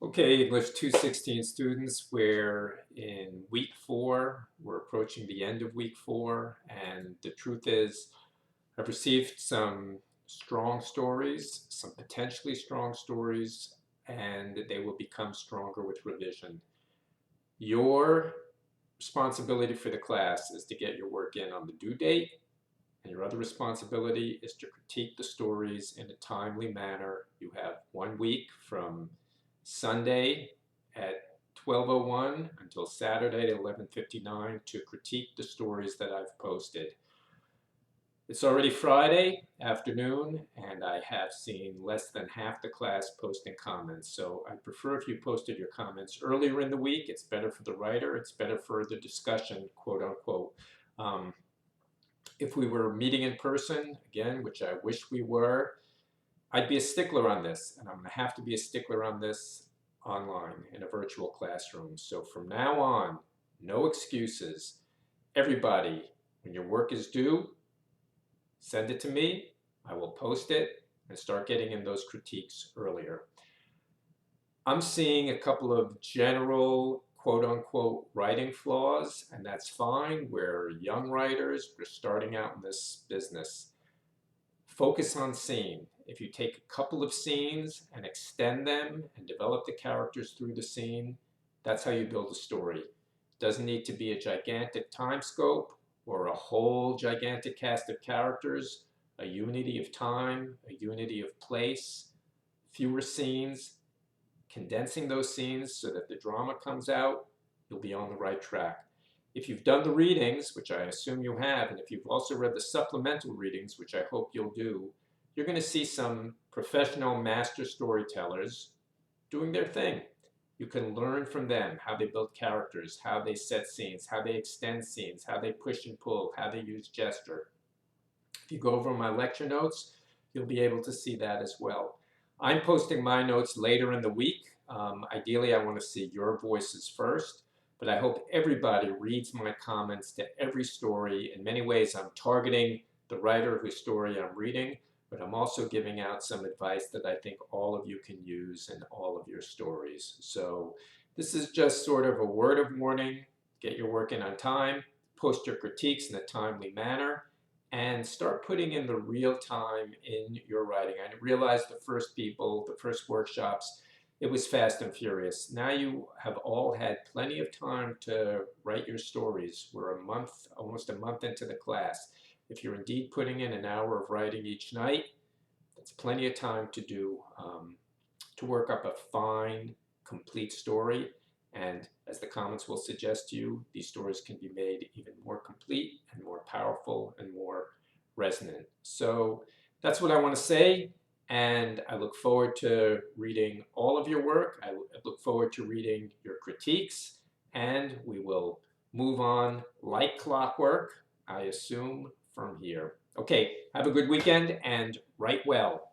Okay, English 216 students, we're in week 4. We're approaching the end of week 4, and the truth is, I've received some strong stories, some potentially strong stories, and they will become stronger with revision. Your responsibility for the class is to get your work in on the due date, and your other responsibility is to critique the stories in a timely manner. You have 1 week from Sunday at 12:01 until Saturday at 11:59 to critique the stories that I've posted. It's already Friday afternoon, and I have seen less than half the class posting comments. So I prefer if you posted your comments earlier in the week. It's better for the writer. It's better for the discussion, quote unquote. Um, if we were meeting in person, again, which I wish we were, I'd be a stickler on this, and I'm going to have to be a stickler on this online in a virtual classroom. So from now on, no excuses. Everybody, when your work is due, send it to me. I will post it and start getting in those critiques earlier. I'm seeing a couple of general quote unquote writing flaws, and that's fine. We're young writers, we're starting out in this business. Focus on scene. If you take a couple of scenes and extend them and develop the characters through the scene, that's how you build a story. It doesn't need to be a gigantic time scope or a whole gigantic cast of characters, a unity of time, a unity of place, fewer scenes, condensing those scenes so that the drama comes out, you'll be on the right track. If you've done the readings, which I assume you have, and if you've also read the supplemental readings, which I hope you'll do, you're going to see some professional master storytellers doing their thing. You can learn from them how they build characters, how they set scenes, how they extend scenes, how they push and pull, how they use gesture. If you go over my lecture notes, you'll be able to see that as well. I'm posting my notes later in the week. Ideally, I want to see your voices first, but I hope everybody reads my comments to every story. In many ways, I'm targeting the writer whose story I'm reading, but I'm also giving out some advice that I think all of you can use in all of your stories. So this is just sort of a word of warning. Get your work in on time, post your critiques in a timely manner, and start putting in the real time in your writing. I realized the first workshops, it was fast and furious. Now you have all had plenty of time to write your stories. We're almost a month into the class. If you're indeed putting in an hour of writing each night, that's plenty of time to work up a fine, complete story. And as the comments will suggest to you, these stories can be made even more complete and more powerful and more resonant. So that's what I want to say. And I look forward to reading all of your work. I look forward to reading your critiques. And we will move on like clockwork, I assume, from here. Okay, have a good weekend and write well.